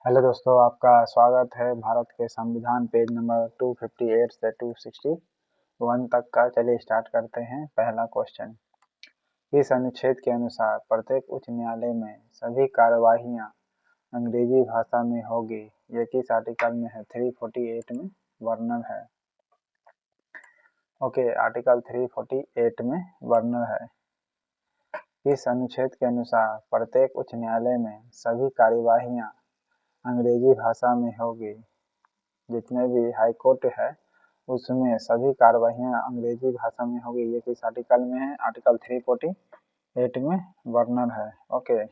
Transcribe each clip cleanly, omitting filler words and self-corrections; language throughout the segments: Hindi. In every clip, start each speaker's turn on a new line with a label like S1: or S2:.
S1: हेलो दोस्तों, आपका स्वागत है भारत के संविधान पेज नंबर 258 से 261 तक का। चलिए स्टार्ट करते हैं। पहला क्वेश्चन, इस अनुच्छेद के अनुसार प्रत्येक उच्च न्यायालय में सभी कार्यवाहियां अंग्रेजी भाषा में होगी। ये किस आर्टिकल में है? 348 में वर्णन है। ओके, आर्टिकल 348 में वर्णन है। इस अनुच्छेद के अनुसार प्रत्येक उच्च न्यायालय में सभी कार्यवाहियां अंग्रेजी भाषा में होगी। जितने भी हाई कोर्ट है उसमें सभी कार्यवाहियां अंग्रेजी भाषा में होगी। ये किस आर्टिकल में है? आर्टिकल 348 में वर्णन है। ओके,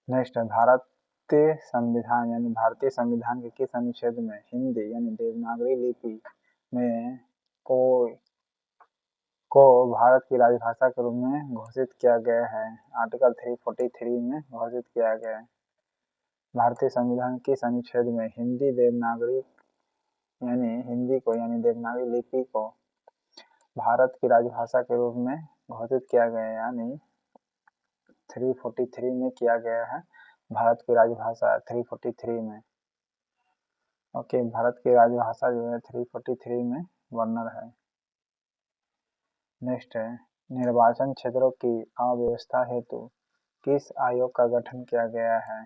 S1: नेक्स्ट है, भारतीय संविधान यानी भारतीय संविधान के किस अनुच्छेद में हिंदी यानी देवनागरी लिपि में को भारत की राजभाषा के रूप में घोषित किया गया है? आर्टिकल 343 में घोषित किया गया है। भारतीय संविधान किस अनुच्छेद में हिंदी देवनागरी यानी हिंदी को यानी देवनागरी लिपि को भारत की राजभाषा के रूप में घोषित किया गया है? यानी 343 में किया गया है भारत की राजभाषा 343 में। ओके, भारत की राजभाषा जो है 343 में वर्णन है। नेक्स्ट है, निर्वाचन क्षेत्रों की अव्यवस्था हेतु किस आयोग का गठन किया गया है?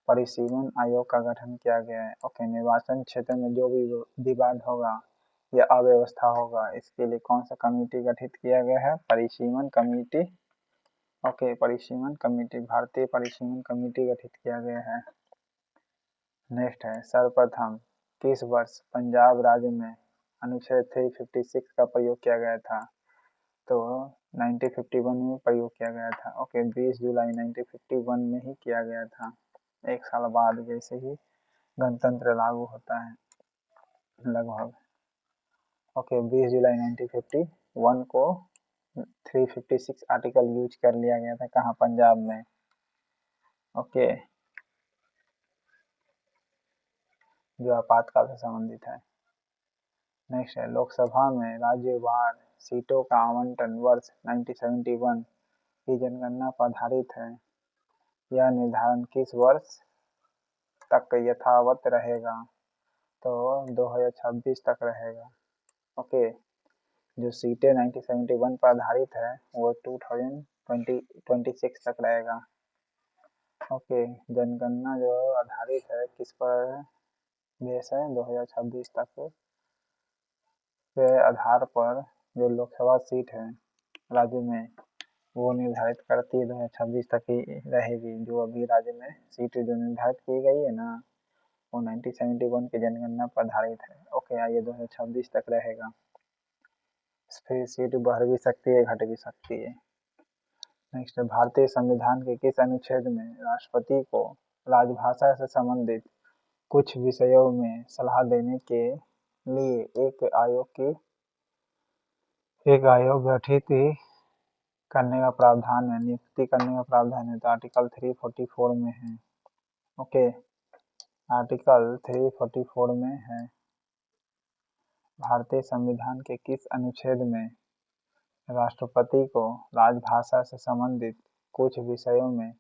S1: परिसीमन आयोग का गठन किया गया है। ओके, निर्वाचन क्षेत्र में जो भी विवाद होगा या अव्यवस्था होगा, इसके लिए कौन सा कमेटी गठित किया गया है? परिसीमन कमेटी। ओके, परिसीमन कमेटी, भारतीय परिसीमन कमेटी गठित किया गया है। नेक्स्ट है, सर्वप्रथम किस वर्ष पंजाब राज्य में अनुच्छेद 356 का प्रयोग किया गया था? तो 1951 में प्रयोग किया गया था। ओके, 20 जुलाई 1951 में ही किया गया था। एक साल बाद जैसे ही गणतंत्र लागू होता है लगभग। ओके, 20 जुलाई 1951 को 356 आर्टिकल यूज कर लिया गया था। कहाँ? पंजाब में। ओके, जो आपातकाल से संबंधित है। नेक्स्ट है, लोकसभा में राज्यवार सीटों का आवंटन वर्ष 1971 की जनगणना पर आधारित है। यह निर्धारण किस वर्ष तक यथावत रहेगा? तो 2026 तक रहेगा। ओके, जो सीटें 1971 पर आधारित है वो 2026 तक रहेगा। ओके, जनगणना जो आधारित है किस पर बेस है? 2026 तक के आधार पर जो लोकसभा सीट है राज्य में वो निर्धारित करती है 2026 तक ही रहेगी। जो अभी राज्य में सीट जो निर्धारित की गई है ना वो 1971 की जनगणना पर आधारित है। ओके, आइए 2026 तक रहेगा। फिर सीट बढ़ भी सकती है, घट भी सकती है। नेक्स्ट, भारतीय संविधान के किस अनुच्छेद में राष्ट्रपति को राजभाषा से संबंधित कुछ विषयों में सलाह देने के लिए एक आयोग गठित करने का प्रावधान है, नियुक्ति करने का प्रावधान है? तो आर्टिकल 344 में है। ओके, आर्टिकल 344 में है। भारतीय संविधान के किस अनुच्छेद में राष्ट्रपति को राजभाषा से संबंधित कुछ विषयों में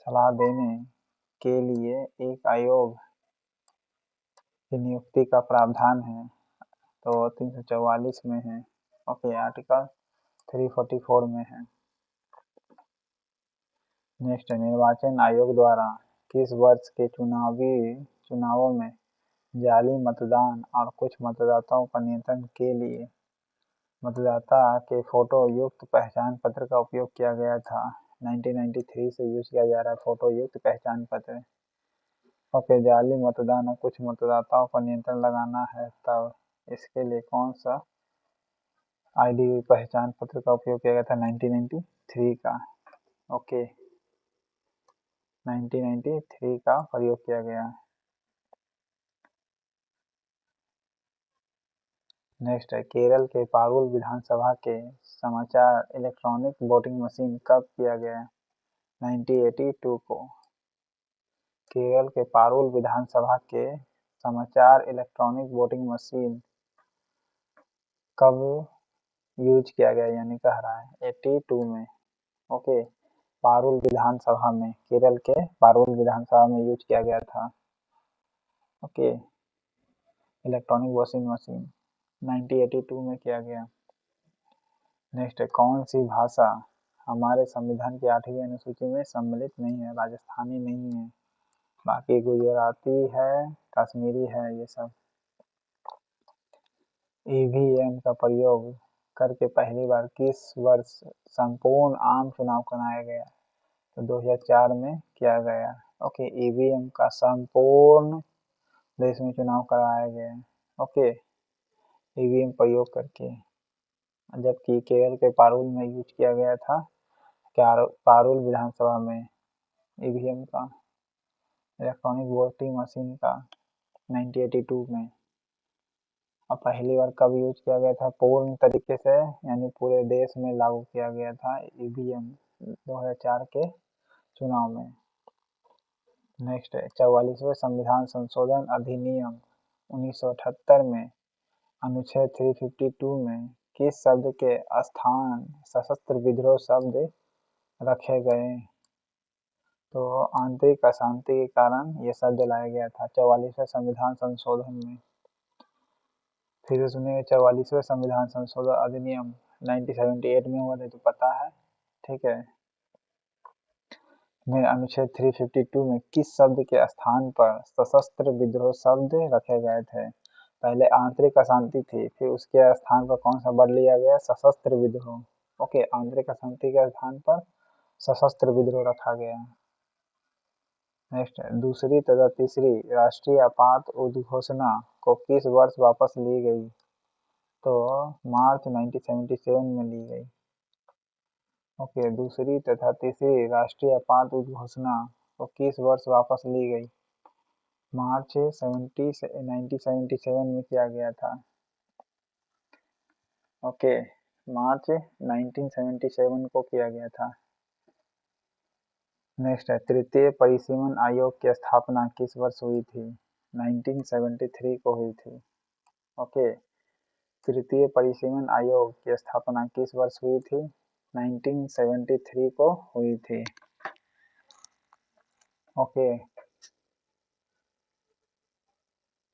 S1: सलाह देने के लिए एक आयोग की नियुक्ति का प्रावधान है? तो 344 में है। ओके, आर्टिकल 344 में है। नेक्स्ट, निर्वाचन आयोग द्वारा किस वर्ष के चुनावों में जाली मतदान और कुछ मतदाताओं पर नियंत्रण के लिए मतदाता के फोटो युक्त पहचान पत्र का उपयोग किया गया था? 1993 से यूज किया जा रहा है फोटो युक्त पहचान पत्र। ओके, जाली मतदान और कुछ मतदाताओं पर नियंत्रण लगाना है तब इसके लिए कौन सा आईडी पहचान पत्र का उपयोग किया गया था? 1993 का। ओके, 1993 का प्रयोग किया गया। नेक्स्ट है, केरल के पारुल विधानसभा के समाचार इलेक्ट्रॉनिक वोटिंग मशीन कब किया गया? 1982 को। केरल के पारुल विधानसभा के समाचार इलेक्ट्रॉनिक वोटिंग मशीन कब यूज किया गया यानी कह रहा है 82 में। ओके, पारुल विधानसभा में, केरल के पारुल विधानसभा में यूज किया गया था। ओके, इलेक्ट्रॉनिक वॉशिंग मशीन 1982 में किया गया। नेक्स्ट है, कौन सी भाषा हमारे संविधान की 8वीं अनुसूची में सम्मिलित नहीं है? राजस्थानी नहीं है, बाकी गुजराती है, कश्मीरी है, ये सब। ईवीएम का प्रयोग करके पहली बार किस वर्ष संपूर्ण आम चुनाव कराया गया? तो 2004 में किया गया। ओके, ईवीएम का संपूर्ण देश में चुनाव कराया गया। ओके, ईवीएम प्रयोग करके, जबकि केरल के पारुल में यूज किया गया था, पारुल विधानसभा में ईवीएम का, इलेक्ट्रॉनिक वोटिंग मशीन का 1982 में। अब पहली बार कब यूज किया गया था पूर्ण तरीके से, यानी पूरे देश में लागू किया गया था ईवीएम? 2004 के चुनाव में। नेक्स्ट है, 44वें संविधान संशोधन अधिनियम 1978 में अनुच्छेद 352 में किस शब्द के स्थान सशस्त्र विद्रोह शब्द रखे गए? तो आंतरिक अशांति के कारण ये शब्द लाया गया था 44वें संविधान संशोधन में। फिर से सुनिए, 44वें संविधान संशोधन अधिनियम 1978 में हुआ था, तो पता है, ठीक है। में अनुच्छेद 352 में किस शब्द के स्थान पर सशस्त्र विद्रोह शब्द रखे गए थे? पहले आंतरिक अशांति थी, फिर उसके स्थान पर कौन सा वर्ड लिया गया? सशस्त्र विद्रोह। ओके, आंतरिक अशांति के स्थान पर सशस्त्र विद्रोह रखा गया। नेक्स्ट है, दूसरी तथा तीसरी राष्ट्रीय आपात उद्घोषणा को किस वर्ष वापस ली गई? तो मार्च 1977 में ली गई। ओके, दूसरी तथा तीसरी राष्ट्रीय आपात उद्घोषणा को किस वर्ष वापस ली गई? मार्च 1977 में किया गया था। ओके, मार्च 1977 को किया गया था। नेक्स्ट है, तृतीय परिसीमन आयोग की स्थापना किस वर्ष हुई थी? 1973 को हुई थी। ओके, तृतीय परिसीमन आयोग की स्थापना किस वर्ष हुई थी? 1973 को हुई थी। ओके,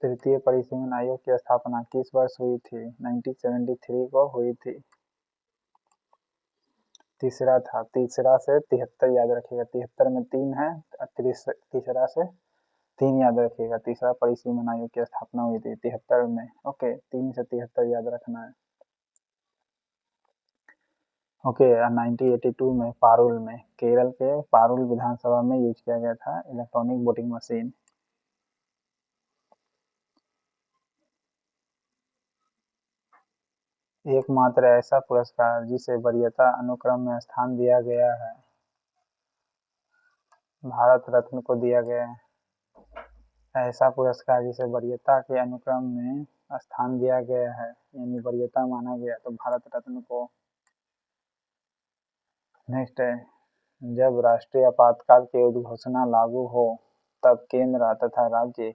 S1: तृतीय परिसीमन आयोग की स्थापना किस वर्ष हुई थी? 1973 को हुई थी। तीसरा था, तीसरा से 73 याद रखिएगा, 73 में 3 है, तीसरा से 3 याद रखिएगा। तीसरा परिसीमन आयोग की स्थापना हुई थी 73 में। ओके, 3 से 73 याद रखना है। ओके, 1982 में पारुल में, केरल के पारुल विधानसभा में यूज किया गया था इलेक्ट्रॉनिक वोटिंग मशीन। एकमात्र ऐसा पुरस्कार जिसे वरीयता अनुक्रम में स्थान दिया गया है, भारत रत्न को दिया गया है। ऐसा पुरस्कार जिसे वरीयता के अनुक्रम में स्थान दिया गया है, यानी वरीयता माना गया, तो भारत रत्न को। नेक्स्ट है, जब राष्ट्रीय आपातकाल की उद्घोषणा लागू हो तब केंद्र तथा राज्य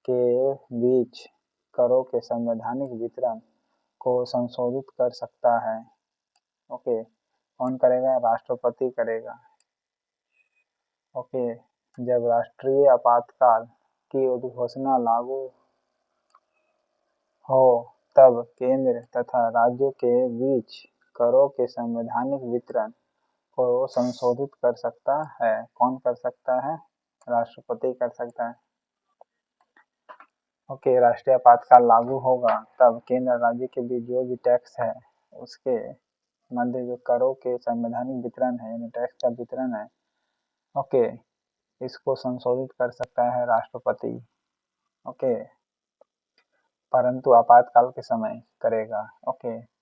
S1: के बीच करों के संवैधानिक वितरण को संशोधित कर सकता है। ओके, कौन करेगा? राष्ट्रपति करेगा। ओके, जब राष्ट्रीय आपातकाल की उद्घोषणा लागू हो तब केंद्र तथा राज्यों के बीच करों के संवैधानिक वितरण को संशोधित कर सकता है। कौन कर सकता है? राष्ट्रपति कर सकता है। ओके, राष्ट्रीय आपातकाल लागू होगा तब केंद्र और राज्य के बीच जो भी टैक्स है उसके मध्य जो करों के संवैधानिक वितरण है, यानी टैक्स का वितरण है, ओके, इसको संशोधित कर सकता है राष्ट्रपति। ओके, परंतु आपातकाल के समय करेगा। ओके,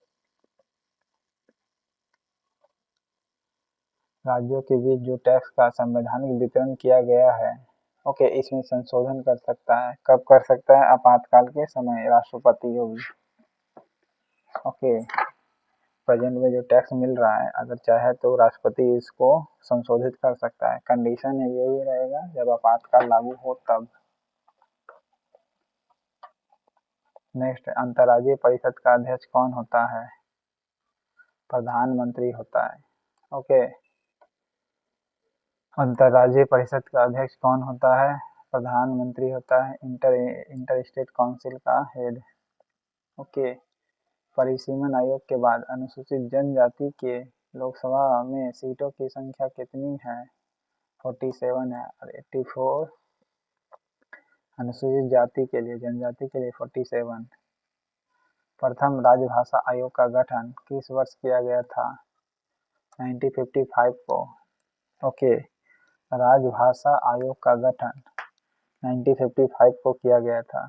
S1: राज्यों के बीच जो टैक्स का संवैधानिक वितरण किया गया है, ओके, इसमें संशोधन कर सकता है। कब कर सकता है? आपातकाल के समय राष्ट्रपति होगी। ओके, प्रेजेंट में जो टैक्स मिल रहा है, अगर चाहे तो राष्ट्रपति इसको संशोधित कर सकता है। कंडीशन यही रहेगा जब आपातकाल लागू हो तब। नेक्स्ट, अंतर्राज्यीय परिषद का अध्यक्ष कौन होता है? प्रधानमंत्री होता है। ओके, अंतर्राज्यीय परिषद का अध्यक्ष कौन होता है? प्रधानमंत्री होता है। इंटर स्टेट काउंसिल का हेड। ओके। परिसीमन आयोग के बाद अनुसूचित जनजाति के लोकसभा में सीटों की संख्या कितनी है? 47 है और 84 अनुसूचित जाति के लिए, जनजाति के लिए 47। प्रथम राजभाषा आयोग का गठन किस वर्ष किया गया था? 1955 को। ओके। राजभाषा आयोग का गठन 1955 को किया गया था।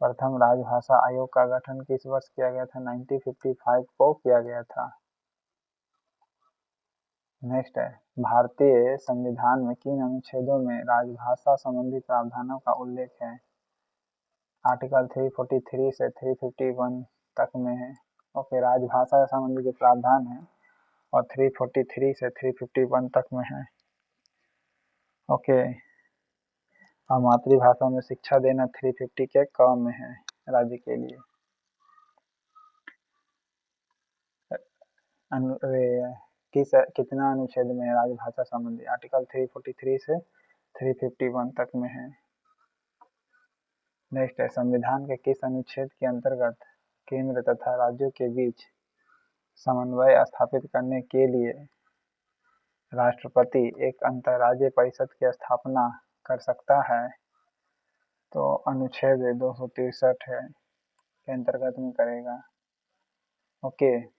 S1: प्रथम राजभाषा आयोग का गठन किस वर्ष किया गया था? 1955 को किया गया था। नेक्स्ट है, भारतीय संविधान में किन अनुच्छेदों में राजभाषा संबंधी प्रावधानों का उल्लेख है? आर्टिकल 343 से 351 तक में है। ओके, राजभाषा संबंधी जो प्रावधान है और 343 से 351 तक में है। ओके, और मातृभाषा में शिक्षा देना 350 के क में है राज्य के लिए। कितना अनुच्छेद में है राजभाषा संबंधी? आर्टिकल 343 से 351 तक में है। नेक्स्ट है, संविधान के किस अनुच्छेद के अंतर्गत केंद्र तथा राज्यों के बीच समन्वय स्थापित करने के लिए राष्ट्रपति एक अंतर्राज्यीय परिषद की स्थापना कर सकता है? तो अनुच्छेद 263 है के अंतर्गत में करेगा। ओके,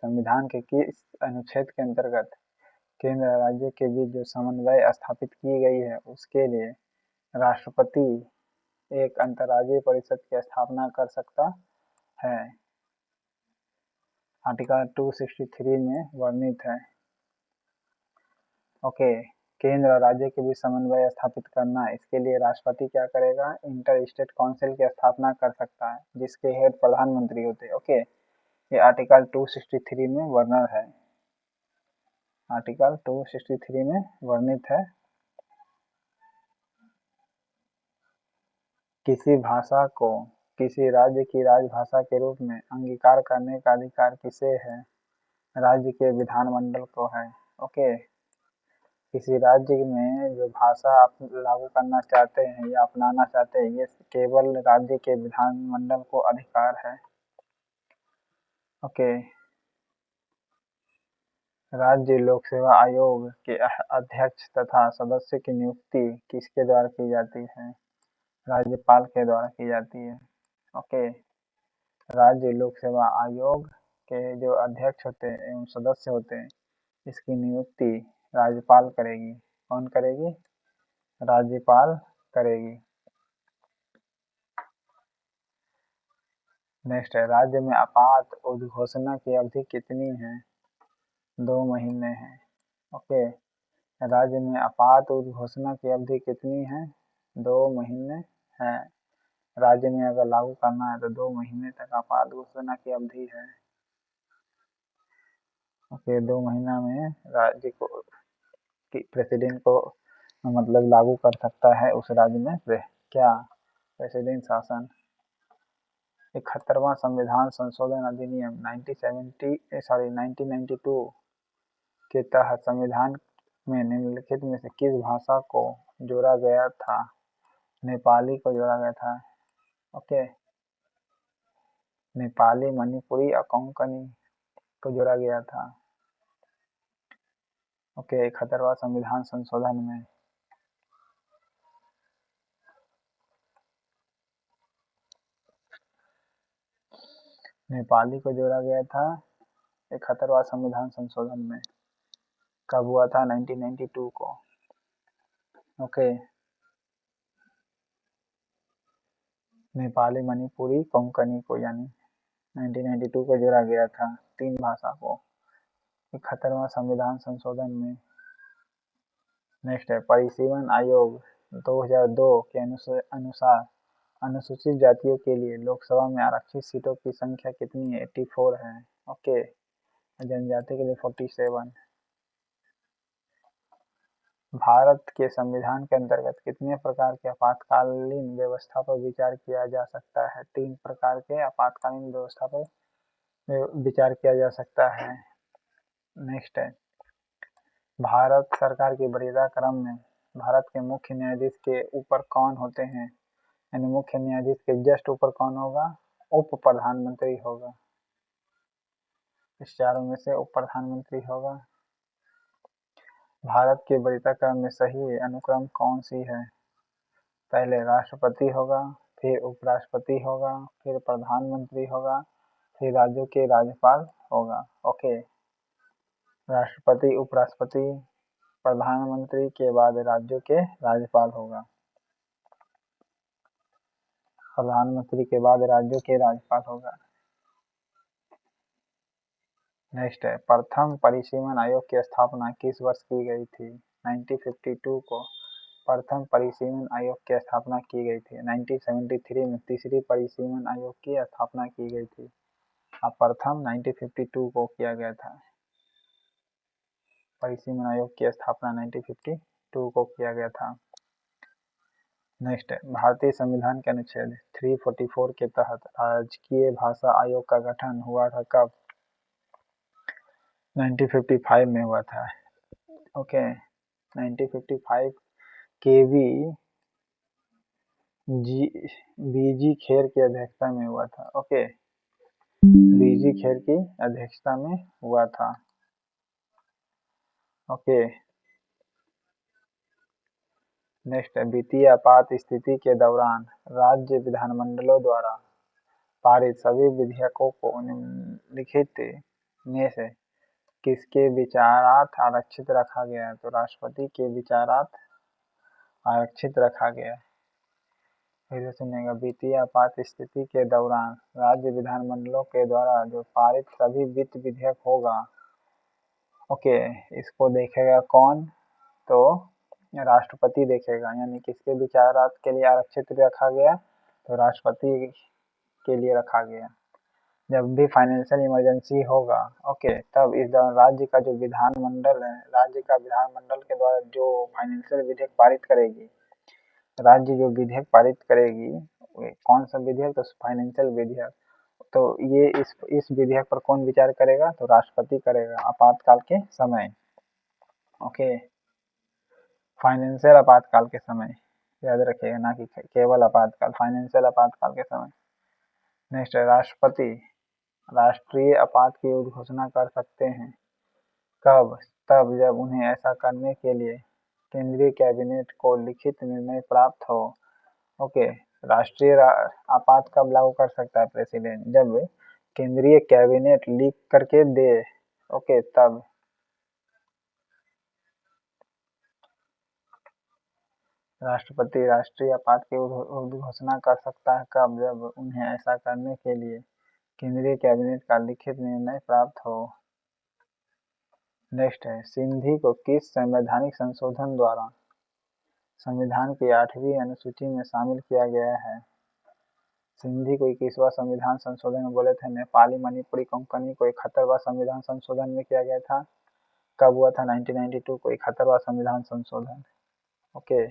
S1: संविधान के किस अनुच्छेद के अंतर्गत केंद्र और राज्य के बीच जो समन्वय स्थापित की गई है उसके लिए राष्ट्रपति एक अंतर्राज्यीय परिषद की स्थापना कर सकता है? आर्टिकल 263 में वर्णित है। ओके, केंद्र और राज्य के बीच समन्वय स्थापित करना, इसके लिए राष्ट्रपति क्या करेगा? इंटर स्टेट काउंसिल की स्थापना कर सकता है जिसके हेड प्रधानमंत्री होते हैं। ओके, ये आर्टिकल 263 में वर्णन है। आर्टिकल 263 में वर्णित है। किसी भाषा को किसी राज्य की राजभाषा के रूप में अंगीकार करने का अधिकार किसे है? राज्य के विधानमंडल को है। ओके, किसी राज्य में जो भाषा आप लागू करना चाहते हैं या अपनाना चाहते हैं, ये केवल राज्य के विधानमंडल को अधिकार है। ओके, राज्य लोक सेवा आयोग के अध्यक्ष तथा सदस्य की नियुक्ति किसके द्वारा की जाती है? राज्यपाल के द्वारा की जाती है। ओके, राज्य लोक सेवा आयोग के जो अध्यक्ष होते हैं एवं सदस्य होते हैं, इसकी नियुक्ति राज्यपाल करेगी। कौन करेगी? राज्यपाल करेगी। नेक्स्ट है, राज्य में आपात उद्घोषणा की अवधि कितनी है? 2 महीने है। ओके, राज्य में आपात उद्घोषणा की अवधि कितनी है? 2 महीने है। राज्य में अगर लागू करना है तो 2 महीने तक आपात घोषणा की अवधि है। ओके, 2 महीना में राज्य को प्रेसिडेंट को मतलब लागू कर सकता है उस राज्य में क्या? प्रेसिडेंट शासन। 71वां संविधान संशोधन अधिनियम 1992 के तहत संविधान में निम्नलिखित में से किस भाषा को जोड़ा गया था? नेपाली को जोड़ा गया था। ओके, नेपाली, मणिपुरी और कोंकणी को जोड़ा गया था। ओके, 71वां संविधान संशोधन में नेपाली को जोड़ा गया था। 71वां संविधान संशोधन में कब हुआ था? 1992 को। ओके, नेपाली, मणिपुरी, कोंकणी को यानी 1992 को जोड़ा गया था 3 भाषा को 71वां संविधान संशोधन में। नेक्स्ट है, परिसीमन आयोग 2002 के अनुसार अनुसूचित जातियों के लिए लोकसभा में आरक्षित सीटों की संख्या कितनी है? 84 है। ओके, जनजाति के लिए 47। भारत के संविधान के अंतर्गत कितने प्रकार के आपातकालीन व्यवस्था पर विचार किया जा सकता है? 3 प्रकार के आपातकालीन व्यवस्था पर विचार किया जा सकता है। नेक्स्ट है, भारत सरकार की वरीयता क्रम में भारत के मुख्य न्यायाधीश के ऊपर कौन होते हैं? यानी मुख्य न्यायाधीश के जस्ट ऊपर कौन होगा? उप प्रधानमंत्री होगा। इस चारों में से उप प्रधानमंत्री होगा। भारत के वरीयता क्रम में सही अनुक्रम कौन सी है? पहले राष्ट्रपति होगा, फिर उपराष्ट्रपति होगा, फिर प्रधानमंत्री होगा, फिर राज्यों के राज्यपाल होगा। ओके, राष्ट्रपति, उपराष्ट्रपति, प्रधानमंत्री के बाद राज्यों के राज्यपाल होगा। प्रधानमंत्री के बाद राज्यों के राज्यपाल होगा। नेक्स्ट है, प्रथम परिसीमन आयोग की स्थापना किस वर्ष की गई थी? 1952 को प्रथम परिसीमन आयोग की स्थापना की गई थी। 1973 में तीसरी परिसीमन आयोग की स्थापना की गई थी। अब प्रथम 1952 को किया गया था। परिसीमन आयोग की स्थापना 1952 को किया गया था। नेक्स्ट है, भारतीय संविधान के अनुच्छेद 344 के तहत राजकीय भाषा आयोग का गठन हुआ था कब? 1955 में हुआ था। ओके, 1955 केवी बीजी खेर की अध्यक्षता में हुआ था। ओके, बीजी खेर की अध्यक्षता में हुआ था। ओके, नेक्स्ट है, वित्तीय आपात स्थिति के दौरान राज्य विधानमंडलों द्वारा पारित सभी विधेयकों को निम्नलिखित में से किसके विचारार्थ आरक्षित रखा गया है? तो राष्ट्रपति के विचारार्थ आरक्षित रखा गया है। फिर सुनेगा, वित्तीय आपात स्थिति के दौरान राज्य विधानमंडलों के द्वारा जो पारित सभी वित्त विधेयक होगा, ओके, इसको देखेगा कौन? तो राष्ट्रपति देखेगा। यानी किसके विचारार्थ के लिए आरक्षित रखा गया? तो राष्ट्रपति के लिए रखा गया। जब भी फाइनेंशियल इमरजेंसी होगा, ओके, तब इस दौरान राज्य का जो विधानमंडल है, राज्य का विधानमंडल के द्वारा जो फाइनेंशियल विधेयक पारित करेगी, राज्य जो विधेयक पारित करेगी, कौन सा विधेयक? तो फाइनेंशियल विधेयक। तो ये इस विधेयक पर कौन विचार करेगा? तो राष्ट्रपति करेगा आपातकाल के समय। ओके, फाइनेंशियल आपातकाल के समय याद रखिएगा, ना कि केवल आपातकाल, फाइनेंशियल आपातकाल के समय। नेक्स्ट है, राष्ट्रपति राष्ट्रीय आपात की घोषणा कर सकते हैं कब? तब जब उन्हें ऐसा करने के लिए केंद्रीय कैबिनेट को लिखित निर्णय प्राप्त हो। ओके, राष्ट्रीय आपात कब लागू कर सकता है प्रेसिडेंट? जब केंद्रीय कैबिनेट लिख करके दे। ओके, तब राष्ट्रपति राष्ट्रीय आपात की घोषणा कर सकता है कब? जब उन्हें ऐसा करने के लिए केंद्रीय कैबिनेट का लिखित निर्णय प्राप्त हो। नेक्स्ट है, सिंधी को किस संवैधानिक संशोधन द्वारा संविधान की 8वीं अनुसूची में शामिल किया गया है? सिंधी को 21वां संविधान संशोधन में बोले थे। नेपाली मणिपुरी कोंकणी को 71वां संविधान संशोधन में किया गया था। कब हुआ था? 1992 को 71वां संविधान संशोधन। ओके,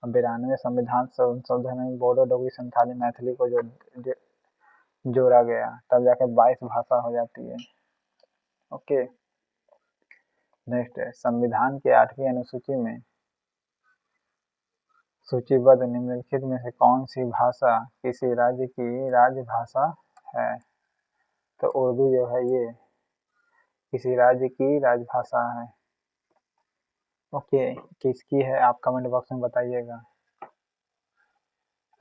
S1: 92वें संविधान संशोधन में बोडो, डोगरी, संथाली, मैथिली को जोड़ा गया, तब जाकर 22 भाषा हो जाती है। ओके, नेक्स्ट है, संविधान की 8वीं अनुसूची में सूचीबद्ध निम्नलिखित में से कौन सी भाषा किसी राज्य की राजभाषा है? तो उर्दू जो है ये किसी राज्य की राजभाषा है। ओके, किसकी है? आप कमेंट बॉक्स में बताइएगा।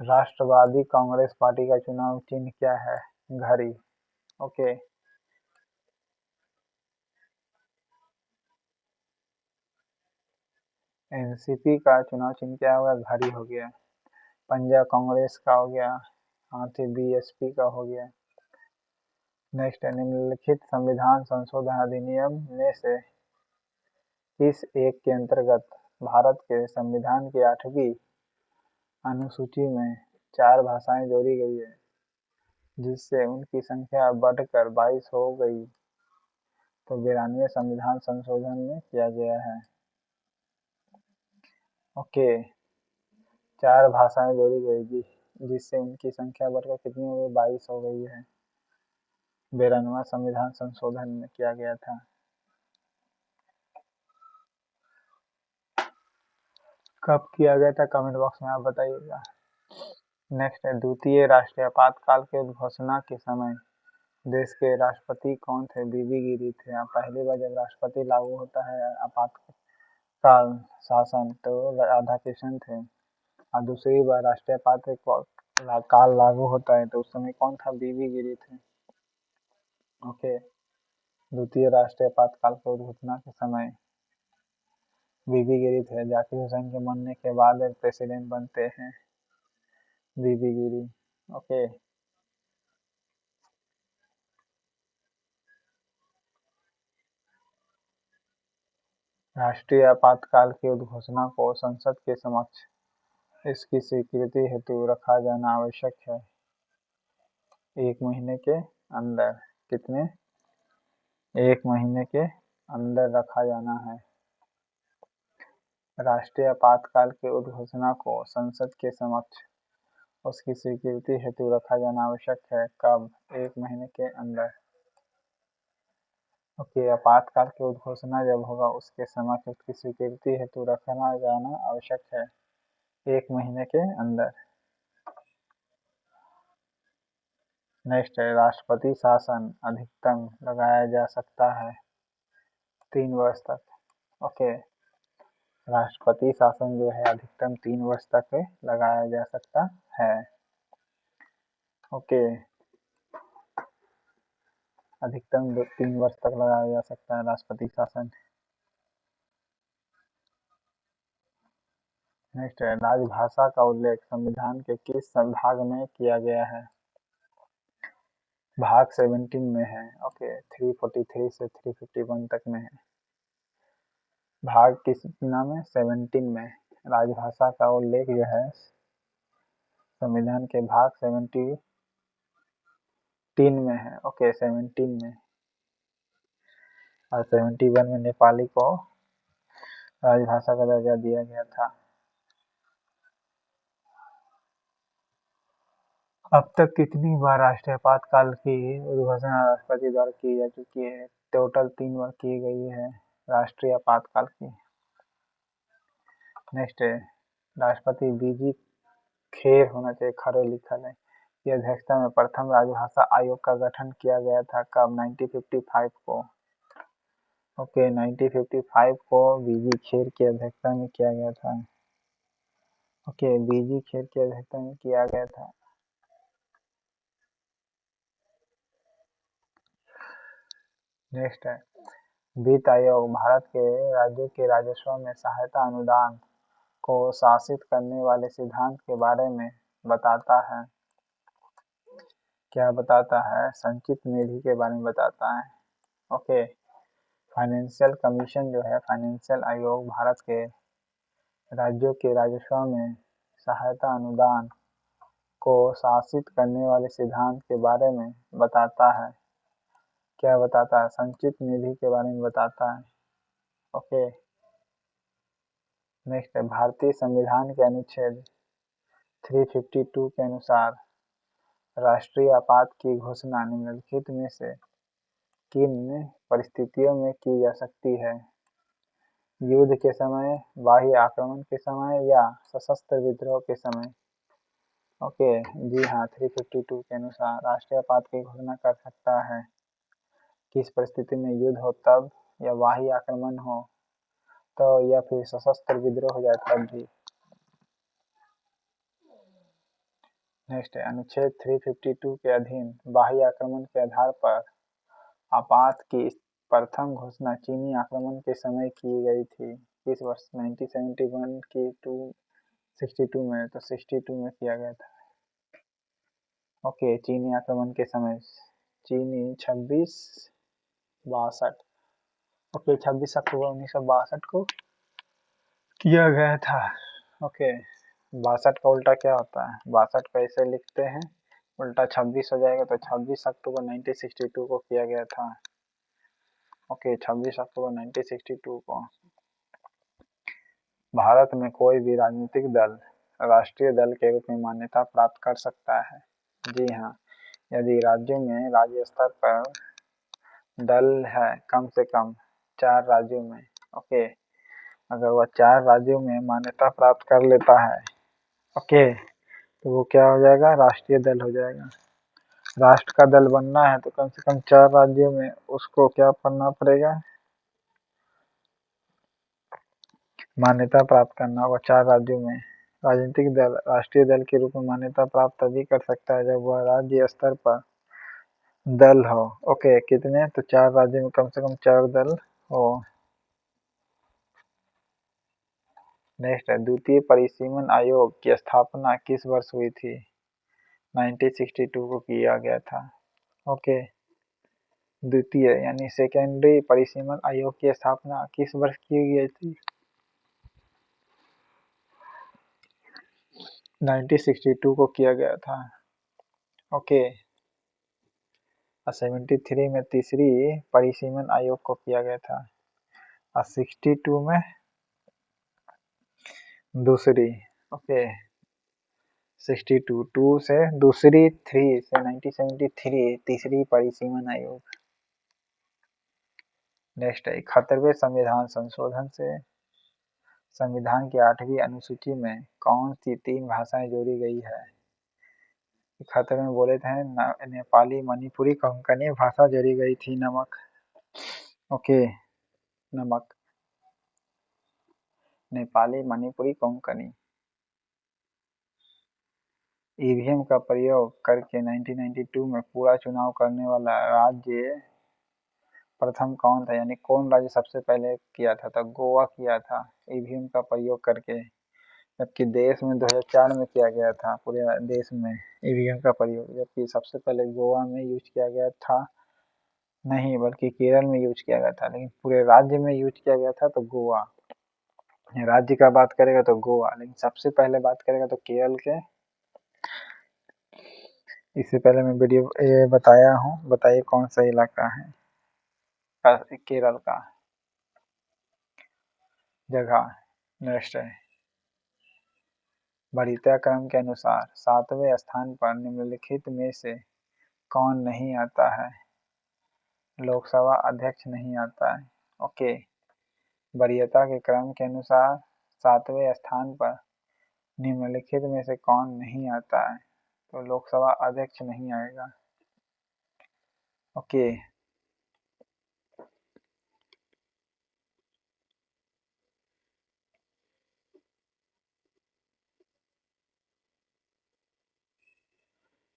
S1: राष्ट्रवादी कांग्रेस पार्टी का चुनाव चिन्ह क्या है? घड़ी। ओके, एनसीपी का चुनाव चिन्ह क्या होगा? घड़ी हो गया। पंजाब कांग्रेस का हो गया, हाथी बीएसपी का हो गया। नेक्स्ट है, निम्नलिखित संविधान संशोधन अधिनियम में से किस एक के अंतर्गत भारत के संविधान की 8वीं अनुसूची में 4 भाषाएं जोड़ी गई है, जिससे उनकी संख्या बढ़कर 22 हो गई? तो 92वें संविधान संशोधन में किया गया है। ओके, 4 भाषाएं जोड़ी गई जिससे उनकी संख्या बढ़कर कितनी हो गई? 22 हो गई है। 92वां संविधान संशोधन में किया गया था? कब किया गया था? कमेंट बॉक्स में आप बताइएगा। नेक्स्ट है, द्वितीय राष्ट्रीय आपातकाल के उद्घोषणा के समय देश के राष्ट्रपति कौन थे? बीबी गिरी थे। पहली बार जब राष्ट्रपति लागू होता है आपातकाल शासन तो राधा कृष्णन थे, और दूसरी बार राष्ट्रीय आपातकाल लागू होता है तो उस समय कौन था? बीबी गिरी थे। ओके, द्वितीय राष्ट्रीय आपातकाल के उद्घोषणा के समय बीबी गिरी थे। जाकिर हुसैन के मरने के बाद प्रेसिडेंट बनते हैं बीबी गिरी। ओके, राष्ट्रीय आपातकाल की उद्घोषणा को संसद के समक्ष इसकी स्वीकृति हेतु रखा जाना आवश्यक है 1 महीने के अंदर। कितने? 1 महीने के अंदर रखा जाना है। राष्ट्रीय आपातकाल की उद्घोषणा को संसद के समक्ष उसकी स्वीकृति हेतु रखा जाना आवश्यक है। कब? 1 महीने के अंदर। ओके, आपातकाल की उद्घोषणा जब होगा उसके समक्ष उसकी स्वीकृति हेतु रखा जाना आवश्यक है 1 महीने के अंदर। नेक्स्ट है, राष्ट्रपति शासन अधिकतम लगाया जा सकता है 3 वर्ष तक। ओके, राष्ट्रपति शासन जो है अधिकतम 3 वर्ष तक लगाया जा सकता है। ओके, अधिकतम 3 वर्ष तक लगाया जा सकता है राष्ट्रपति शासन। नेक्स्ट है, राजभाषा का उल्लेख संविधान के किस भाग में किया गया है? भाग 17 में है। ओके, 343 से 351 तक में है। भाग किस नाम है? 17 में राजभाषा का उल्लेख जो है संविधान के भाग 17 में है। ओके, 17 में, और 71 में नेपाली को राजभाषा का दर्जा दिया गया था। अब तक कितनी बार राष्ट्रीय आपातकाल की उद्घोषणा राष्ट्रपति द्वारा की जा चुकी है? टोटल 3 बार की गई है राष्ट्रीय आपातकाल की। नेक्स्ट है, राष्ट्रपति बीजी खेर होना चाहिए, खरे लिखल है, की अध्यक्षता में प्रथम राजभाषा आयोग का गठन किया गया था। कब? 1955 को। ओके, 1955 को बीजी खेर की अध्यक्षता में किया गया था। ओके, बीजी खेर की अध्यक्षता में किया गया था। नेक्स्ट है, वित्त आयोग भारत के राज्यों के राजस्व में सहायता अनुदान को शासित करने वाले सिद्धांत के बारे में बताता है। क्या बताता है? संचित निधि के बारे में बताता है। ओके, फाइनेंशियल कमीशन जो है, फाइनेंशियल आयोग भारत के राज्यों के राजस्व में सहायता अनुदान को शासित करने वाले सिद्धांत के बारे में बताता है। क्या बताता है? संचित निधि के बारे में बताता है। ओके, नेक्स्ट है, भारतीय संविधान के अनुच्छेद 352 के अनुसार राष्ट्रीय आपात की घोषणा निम्नलिखित में से किन परिस्थितियों में की जा सकती है? युद्ध के समय, बाह्य आक्रमण के समय, या सशस्त्र विद्रोह के समय? ओके, जी हाँ, 352 के अनुसार राष्ट्रीय आपात की घोषणा कर सकता है किस परिस्थिति में? युद्ध हो तब, या बाह्य आक्रमण हो तो, या फिर सशस्त्र विद्रोह हो जाए तब भी। नेक्स्ट है, अनुच्छेद 352 के अधीन बाह्य आक्रमण के आधार पर आपात की प्रथम घोषणा चीनी आक्रमण के समय की गई थी। किस वर्ष? 1971 की 262 में, तो 62 में किया गया था। ओके, चीनी आक्रमण के समय चीनी 26/62, ओके, 26 अक्टूबर 1962 को किया गया था। ओके, 62 का उल्टा क्या होता है? 62 को ऐसे लिखते हैं, उल्टा 26 हो जाएगा, तो 26 अक्टूबर 1962 को किया गया था। ओके, 26 अक्टूबर 1962 को। भारत में कोई भी राजनीतिक दल राष्ट्रीय दल के रूप में मान्यता प्राप्त कर सकता है। जी हाँ, यदि राज्यों में राज्य स्तर पर दल है कम से कम 4 राज्यों में, ओके, अगर वह 4 राज्यों में मान्यता प्राप्त कर लेता है, ओके, तो वो क्या हो जाएगा, राष्ट्रीय दल हो जाएगा। राष्ट्र का दल बनना है तो कम से कम 4 राज्यों में उसको क्या करना पड़ेगा, मान्यता प्राप्त करना होगा 4 राज्यों में। राजनीतिक दल राष्ट्रीय दल के रूप में मान्यता प्राप्त तभी कर सकता है जब वह राज्य स्तर पर दल हो, ओके, कितने, तो 4 राज्यों में कम से कम 4 दल हो। नेक्स्ट है, द्वितीय परिसीमन आयोग की स्थापना किस वर्ष हुई थी, 1962 को किया गया था, ओके। द्वितीय यानी सेकेंडरी परिसीमन आयोग की स्थापना किस वर्ष की गई थी, 1962 को किया गया था, ओके। और 73 में तीसरी परिसीमन आयोग को किया गया था, और 62 में दूसरी, ओके। 62 से दूसरी, 3 से 1973 तीसरी परिसीमन आयोग। नेक्स्ट है, 71वें संविधान संशोधन से संविधान की 8वीं अनुसूची में कौन सी 3 भाषाएं जोड़ी गई है, 71 में बोले थे नेपाली मणिपुरी कोंकणी भाषा जोड़ी गई थी, नमक, ओके, नमक, नेपाली मणिपुरी कोंकणी। ईवीएम का प्रयोग करके 1992 में पूरा चुनाव करने वाला राज्य प्रथम कौन था, यानी कौन राज्य सबसे पहले किया था, तो गोवा किया था ईवीएम का प्रयोग करके, जबकि देश में 2004 में किया गया था पूरे देश में ईवीएम का प्रयोग, जबकि सबसे पहले गोवा में यूज किया गया था, नहीं बल्कि केरल में यूज किया गया था, लेकिन पूरे राज्य में यूज किया गया था तो गोवा, राज्य का बात करेगा तो गोवा, लेकिन सबसे पहले बात करेगा तो केरल के। इससे पहले मैं वीडियो ये बताया हूँ, बताइए कौन सा इलाका है केरल का जगह। नेक्स्ट है, वरीयता क्रम के अनुसार 7वें स्थान पर निम्नलिखित में से कौन नहीं आता है, लोकसभा अध्यक्ष नहीं आता है, ओके। वरीयता के क्रम के अनुसार 7वें स्थान पर निम्नलिखित में से कौन नहीं आता है, तो लोकसभा अध्यक्ष नहीं आएगा, ओके।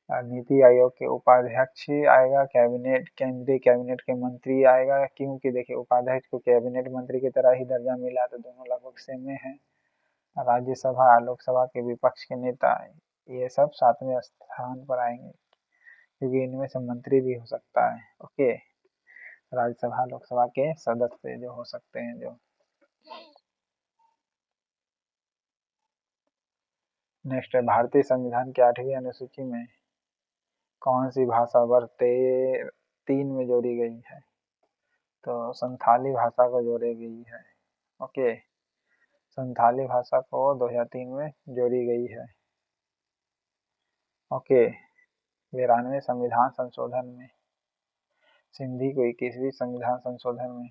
S1: नीति आयोग के उपाध्यक्ष आएगा, कैबिनेट केंद्रीय कैबिनेट के मंत्री आएगा, क्योंकि देखिए उपाध्यक्ष को कैबिनेट मंत्री की तरह ही दर्जा मिला, तो दोनों लगभग सेम है। राज्यसभा लोकसभा के विपक्ष के नेता ये सब 7वें स्थान पर आएंगे, क्योंकि इनमें से मंत्री भी हो सकता है, ओके। राज्यसभा लोकसभा के सदस्य जो हो सकते हैं जो। नेक्स्ट है, भारतीय संविधान की 8वीं अनुसूची में कौन सी भाषा वर्ग 3 में जोड़ी गई है, तो संथाली भाषा को जोड़ी गई है, ओके। संथाली भाषा को 2003 में जोड़ी गई है, ओके। 92वें संविधान संशोधन में, सिंधी को 21वीं संविधान संशोधन में।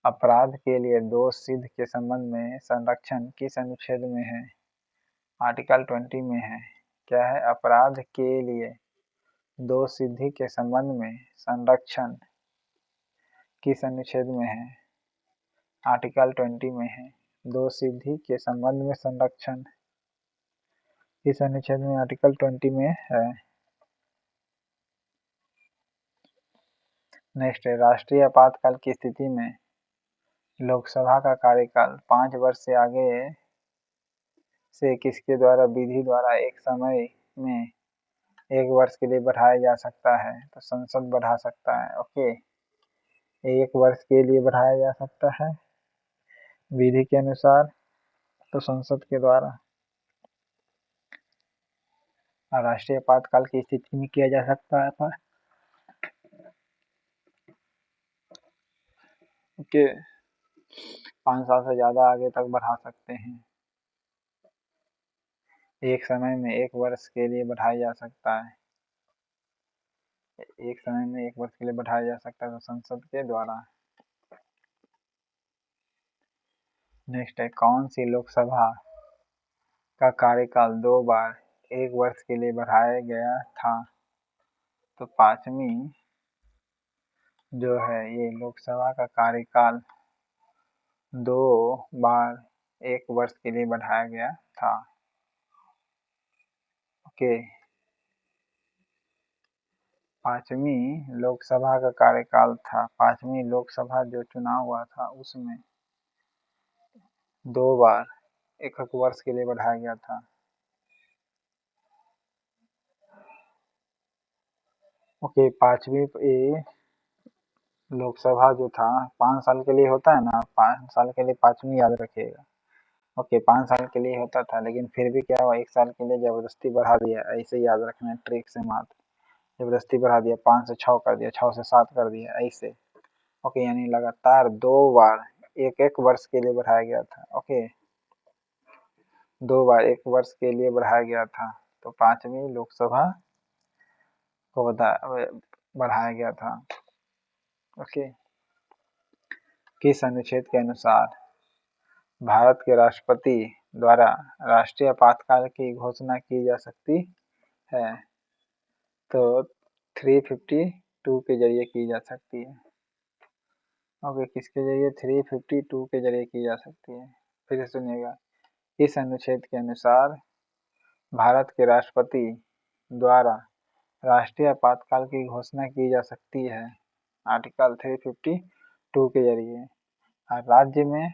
S1: अपराध के लिए दोष सिद्ध के संबंध में संरक्षण किस अनुच्छेद में है, आर्टिकल 20 में है। क्या है, अपराध के लिए दोष सिद्धि के संबंध में संरक्षण किस अनुच्छेद में है, आर्टिकल 20 में है। दोष सिद्धि के संबंध में संरक्षण किस अनुच्छेद में, आर्टिकल 20 में है। नेक्स्ट है, राष्ट्रीय आपातकाल की स्थिति में लोकसभा का कार्यकाल 5 वर्ष से आगे से किसके द्वारा विधि द्वारा एक समय में 1 वर्ष के लिए बढ़ाया जा सकता है, तो संसद बढ़ा सकता है, ओके। 1 वर्ष के लिए बढ़ाया जा सकता है विधि के अनुसार, तो संसद के द्वारा। राष्ट्रीय आपातकाल की स्थिति में किया जा सकता है, पर ओके 5 साल से ज्यादा आगे तक बढ़ा सकते हैं। एक समय में 1 वर्ष के लिए बढ़ाया जा सकता है, एक समय में 1 वर्ष के लिए बढ़ाया जा सकता है तो संसद के द्वारा। नेक्स्ट है, कौन सी लोकसभा का कार्यकाल 2 बार 1 वर्ष के लिए बढ़ाया गया था? तो 5वीं जो है ये लोकसभा का कार्यकाल 2 बार 1 वर्ष के लिए बढ़ाया गया था। ओके, 5वीं लोकसभा का कार्यकाल था, 5वीं लोकसभा जो चुनाव हुआ था उसमें 2 बार 1 वर्ष के लिए बढ़ाया गया था। ओके, 5वीं लोकसभा जो था 5 साल के लिए होता है ना, 5 साल के लिए 5वीं याद रखिएगा। ओके, 5 साल के लिए होता था लेकिन फिर भी क्या हुआ, 1 साल के लिए जबरदस्ती बढ़ा दिया, ऐसे याद रखना है ट्रिक से मात्र, जबरदस्ती बढ़ा दिया, 5 से 6 कर दिया, 6 से 7 कर दिया ऐसे। ओके, यानी लगातार 2 बार 1 वर्ष के लिए बढ़ाया गया था। ओके, 2 बार 1 वर्ष के लिए बढ़ाया गया था, तो 5वीं लोकसभा को बढ़ाया गया था। ओके, किस अनुच्छेद के अनुसार भारत के राष्ट्रपति द्वारा राष्ट्रीय आपातकाल की घोषणा की जा सकती है? तो 352 के जरिए की जा सकती है। ओके, किसके जरिए? 352 के जरिए की जा सकती है। फिर से सुनिएगा, इस अनुच्छेद के अनुसार भारत के राष्ट्रपति द्वारा राष्ट्रीय आपातकाल की घोषणा की जा सकती है, आर्टिकल 352 के जरिए। और राज्य में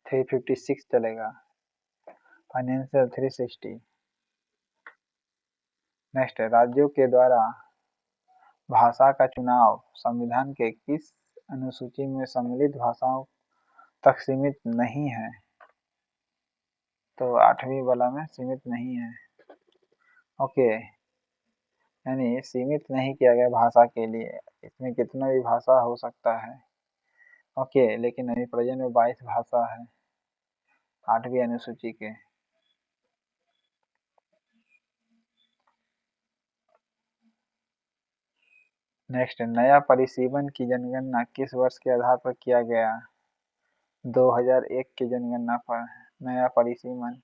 S1: 356 चलेगा, फाइनेंशियल 360। नेक्स्ट है, राज्यों के द्वारा भाषा का चुनाव संविधान के किस अनुसूची में सम्मिलित भाषाओं तक सीमित नहीं है? तो 8वीं वाला में सीमित नहीं है। ओके, यानी सीमित नहीं किया गया भाषा के लिए, इसमें कितना भी भाषा हो सकता है। ओके, लेकिन अभी प्रेजेंट में 22 भाषा है 8वीं अनुसूची के। नेक्स्ट, नया परिसीमन की जनगणना किस वर्ष के आधार पर किया गया? 2001 की जनगणना पर नया परिसीमन।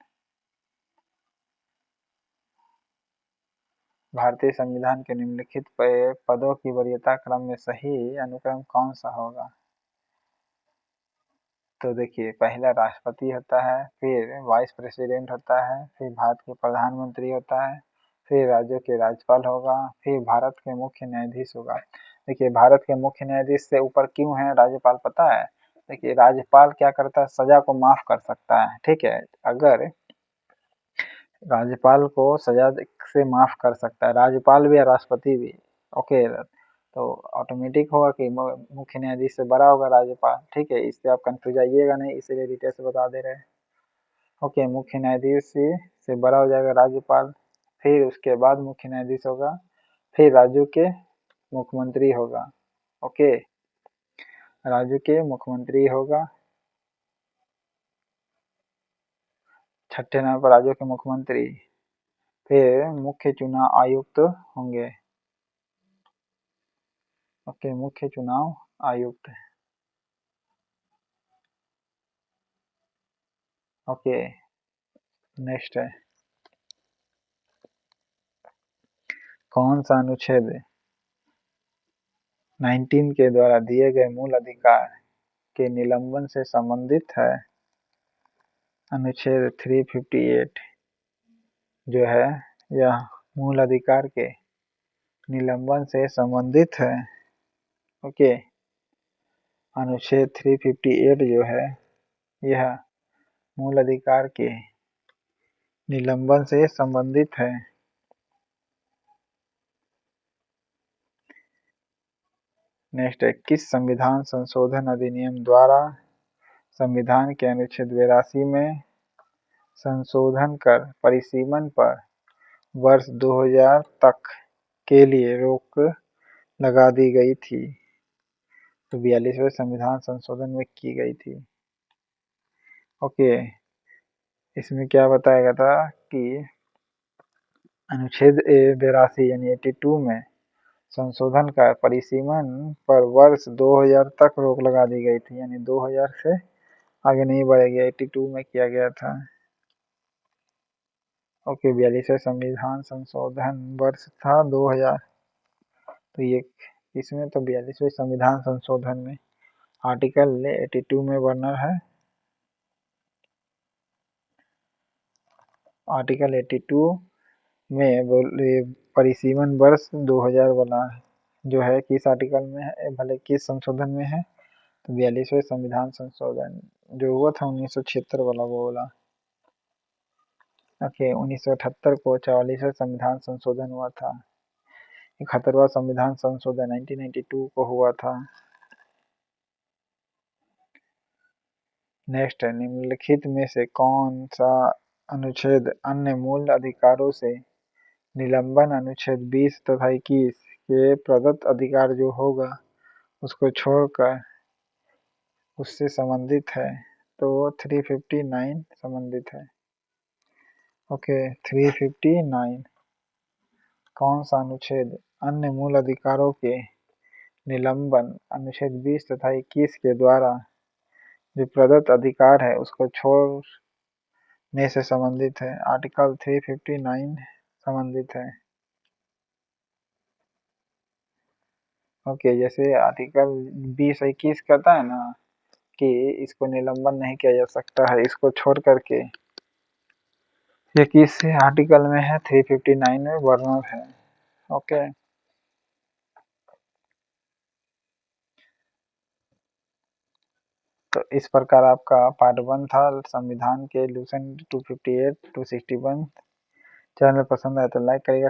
S1: भारतीय संविधान के निम्नलिखित पदों की वरीयता क्रम में सही अनुक्रम कौन सा होगा? तो देखिए, पहला राष्ट्रपति होता है, फिर वाइस प्रेसिडेंट होता है, फिर भारत के प्रधानमंत्री होता है, फिर राज्यों के राज्यपाल होगा, फिर भारत के मुख्य न्यायाधीश होगा। देखिए, भारत के मुख्य न्यायाधीश से ऊपर क्यों है राज्यपाल, पता है? देखिए, राज्यपाल क्या करता है, सजा को माफ कर सकता है। ठीक है, अगर राज्यपाल को सजा से माफ कर सकता है, राज्यपाल भी या राष्ट्रपति भी। ओके, तो ऑटोमेटिक होगा कि मुख्य न्यायाधीश से बड़ा होगा राज्यपाल। ठीक है, इससे आप कंफ्यूज आइएगा नहीं, इसीलिए डिटेल से बता दे रहे हैं। ओके, मुख्य न्यायाधीश से बड़ा हो जाएगा राज्यपाल, फिर उसके बाद मुख्य न्यायाधीश होगा, फिर राज्यों के मुख्यमंत्री होगा। ओके, राज्य के मुख्यमंत्री होगा, छठे नंबर पर राज्यों के मुख्यमंत्री, फिर मुख्य चुनाव आयुक्त होंगे। ओके, मुख्य चुनाव आयुक्त। ओके, नेक्स्ट है, कौन सा अनुच्छेद 19 के द्वारा दिए गए मूल अधिकार के निलंबन से संबंधित है? अनुच्छेद 358 जो है यह मूल अधिकार के निलंबन से संबंधित है। ओके, अनुच्छेद 358 जो है यह मूल अधिकार के निलंबन से संबंधित है। नेक्स्ट है, किस संविधान संशोधन अधिनियम द्वारा संविधान के अनुच्छेद 82 में संशोधन कर परिसीमन पर वर्ष 2000 तक के लिए रोक लगा दी गई थी? तो 42वें संविधान संशोधन में की गई थी। ओके, इसमें क्या बताया गया था कि अनुच्छेद 82 यानी 82 में संशोधन का परिसीमन पर वर्ष 2000 तक रोक लगा दी गई थी, यानी 2000 से आगे नहीं बढ़ेगी। 82 में किया गया था। ओके, 42वें संविधान संशोधन वर्ष था 2000। तो ये इसमें तो 42वें संविधान संशोधन में आर्टिकल 82 में वर्णन है। आर्टिकल 82 में परिसीमन वर्ष 2000 वाला जो है किस आर्टिकल में है, भले किस संशोधन में है, तो 42वें संविधान संशोधन जो हुआ था 1976 वाला वो बोला। ओके, 1978 को 44वें संविधान संशोधन हुआ था। 71वां संविधान संशोधन 1992 को हुआ था। नेक्स्ट है, निम्नलिखित में से कौन सा अनुच्छेद अन्य मूल अधिकारों से निलंबन अनुच्छेद 20 तथा 21 के प्रदत्त अधिकार जो होगा उसको छोड़कर उससे संबंधित है? तो 359 संबंधित है। ओके, 359 कौन सा अनुच्छेद अन्य मूल अधिकारों के निलंबन अनुच्छेद 20 तथा 21 के द्वारा जो प्रदत्त अधिकार है उसको छोड़ने से संबंधित है? आर्टिकल 359 संबंधित है। ओके, जैसे आर्टिकल 20-21 कहता है ना कि इसको निलंबन नहीं किया जा सकता है, इसको छोड़ करके ये किस आर्टिकल में है? 359 में वर्णन है। ओके, तो इस प्रकार आपका पार्ट 1 था संविधान के लेसन 258 261। चैनल पसंद आए तो लाइक करिएगा।